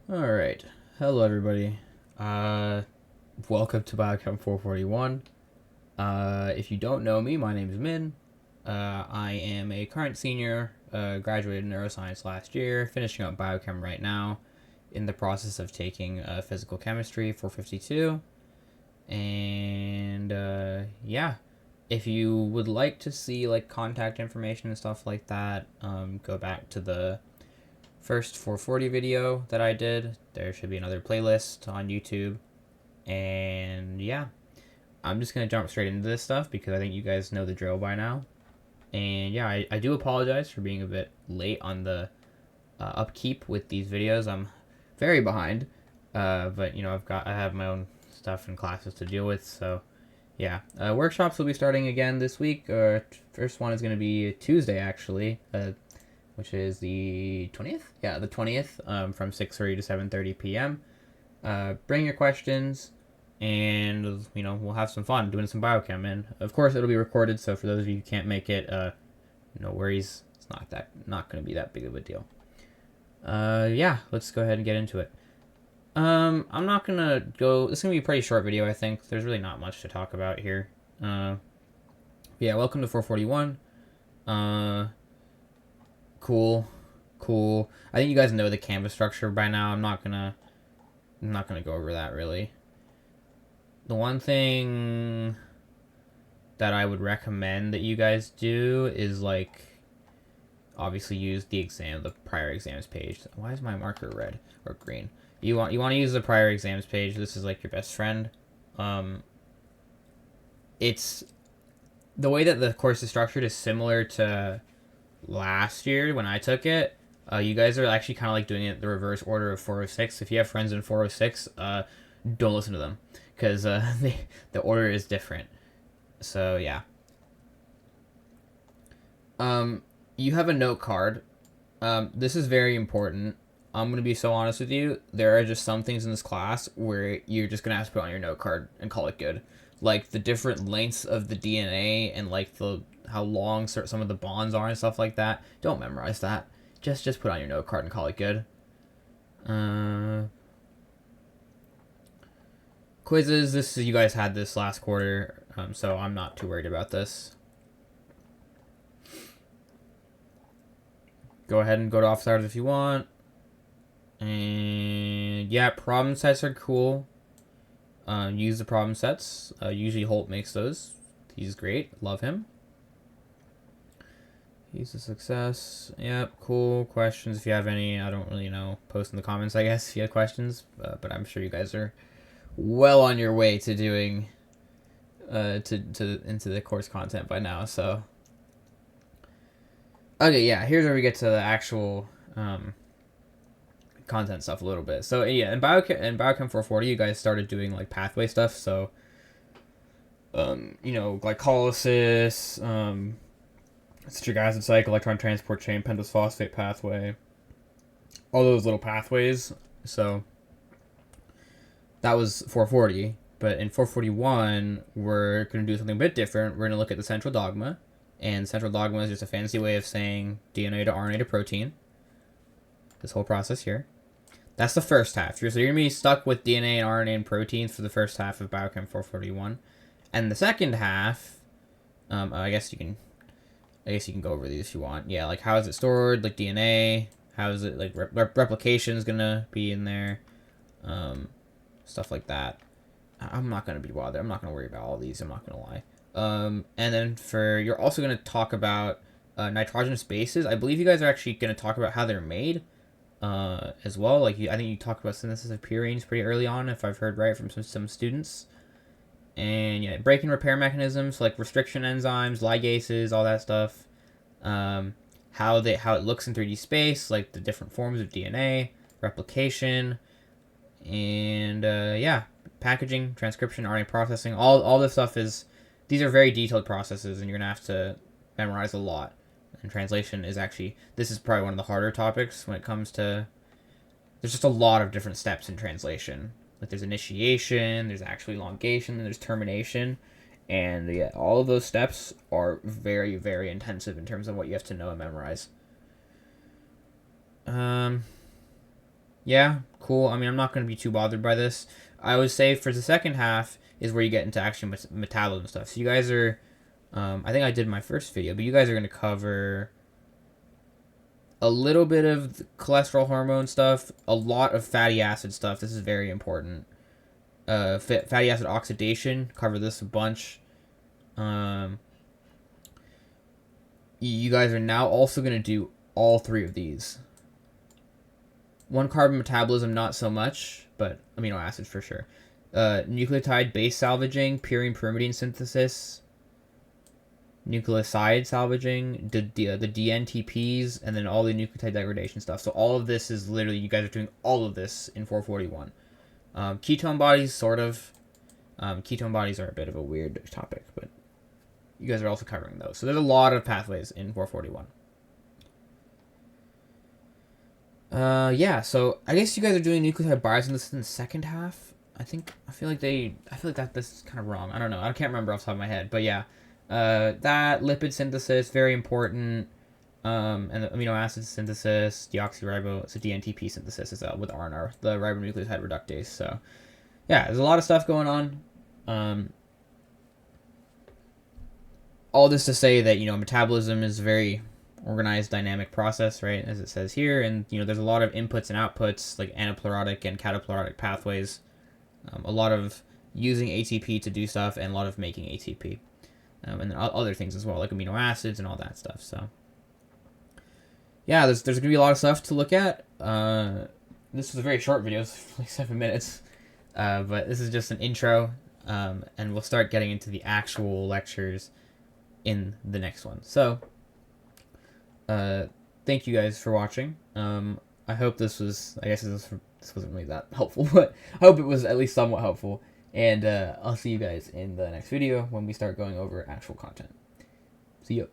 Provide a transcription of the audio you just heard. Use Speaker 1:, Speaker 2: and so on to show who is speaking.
Speaker 1: Alright. Hello, everybody. Welcome to BioChem 441. If you don't know me, my name is Min. I am a current senior, graduated in neuroscience last year, finishing up biochem right now, in the process of taking physical chemistry 452. And, yeah. If you would like to see, like, contact information and stuff like that, go back to the first 440 video that I did. There should be another playlist on YouTube. And yeah, I'm just going to jump straight into this stuff because I think you guys know the drill by now. And yeah, I do apologize for being a bit late on the upkeep with these videos. I'm very behind, but you know, I have my own stuff and classes to deal with. So yeah, workshops will be starting again this week. First one is going to be Tuesday actually, which is the 20th. Yeah, the 20th, from 6:30 to 7:30 p.m. Bring your questions, and you know, we'll have some fun doing some biochem. And of course, it'll be recorded. So for those of you who can't make it, no worries. It's not going to be that big of a deal. Yeah, let's go ahead and get into it. I'm not gonna go. This is gonna be a pretty short video. I think there's really not much to talk about here. Yeah, welcome to 441. Cool. I think you guys know the canvas structure by now. I'm not gonna go over that really. The one thing that I would recommend that you guys do is like obviously use the prior exams page. Why is my marker red or green? You want to use the prior exams page. This is like your best friend. It's the way that the course is structured is similar to last year when I took it. You guys are actually kind of like doing it the reverse order of 406. If you have friends in 406, don't listen to them because the order is different. So yeah. You have a note card. This is very important. I'm gonna be so honest with you. There are just some things in this class where you're just gonna have to put on your note card and call it good. Like the different lengths of the DNA and like the how long some of the bonds are and stuff like that. Don't memorize that. Just put on your note card and call it good. Quizzes. You guys had this last quarter, so I'm not too worried about this. Go ahead and go to office hours if you want. And yeah, problem sets are cool. Use the problem sets. Usually Holt makes those. He's great. Love him. He's a success. Yep, cool. Questions if you have any. I don't really know. Post in the comments, I guess, if you have questions. But I'm sure you guys are well on your way to doing into the course content by now. So okay, yeah. Here's where we get to the actual content stuff a little bit. So yeah, in Biochem 440, you guys started doing like pathway stuff. So you know, glycolysis, citric acid cycle, electron transport chain, pentose phosphate pathway, all those little pathways. So that was 440. But in 441, we're going to do something a bit different. We're going to look at the central dogma. And central dogma is just a fancy way of saying DNA to RNA to protein. This whole process here. That's the first half. So you're going to be stuck with DNA and RNA and proteins for the first half of Biochem 441. And the second half, I guess you can go over these if you want. Yeah, like how is it stored, like DNA, how is it, like replication is going to be in there, stuff like that. I'm not going to be bothered. I'm not going to worry about all these. I'm not going to lie. And then you're also going to talk about nitrogenous bases. I believe you guys are actually going to talk about how they're made as well. Like I think you talked about synthesis of purines pretty early on, if I've heard right from some students. And yeah, break and repair mechanisms like restriction enzymes, ligases, all that stuff. How it looks in 3D space, like the different forms of DNA, replication, and yeah, packaging, transcription, RNA processing. All this stuff these are very detailed processes, and you're gonna have to memorize a lot. And translation this is probably one of the harder topics when it comes to. There's just a lot of different steps in translation. Like there's initiation, there's actual elongation, and there's termination. And yeah, all of those steps are very, very intensive in terms of what you have to know and memorize. Yeah, cool. I mean, I'm not going to be too bothered by this. I would say for the second half is where you get into actually metabolism stuff. So you guys are, I think I did my first video, but you guys are going to cover a little bit of cholesterol hormone stuff, a lot of fatty acid stuff. This is very important. Fatty acid oxidation, cover this a bunch. You guys are now also going to do all three of these. 1-carbon metabolism, not so much, but amino acids for sure. Nucleotide base salvaging, purine pyrimidine synthesis, nucleoside salvaging, the DNTPs, and then all the nucleotide degradation stuff. So all of this is literally, you guys are doing all of this in 441. Ketone bodies, sort of. Ketone bodies are a bit of a weird topic, but you guys are also covering those. So there's a lot of pathways in 441. Yeah, so I guess you guys are doing nucleotide biosynthesis in the second half. I feel like that this is kind of wrong. I don't know. I can't remember off the top of my head, but yeah. That lipid synthesis, very important. And the amino acid synthesis, deoxyribo, so DNTP synthesis is with RNR, the ribonucleotide reductase. So, yeah, there's a lot of stuff going on. All this to say that, metabolism is a very organized dynamic process, right, as it says here, and, there's a lot of inputs and outputs, like anaplerotic and cataplerotic pathways. A lot of using ATP to do stuff, and a lot of making ATP. And then other things as well, like amino acids and all that stuff. So, yeah, there's going to be a lot of stuff to look at. This was a very short video, it's like 7 minutes. But this is just an intro, and we'll start getting into the actual lectures in the next one. So, thank you guys for watching. I hope this was, I guess this wasn't really that helpful, but I hope it was at least somewhat helpful. And I'll see you guys in the next video when we start going over actual content. See ya.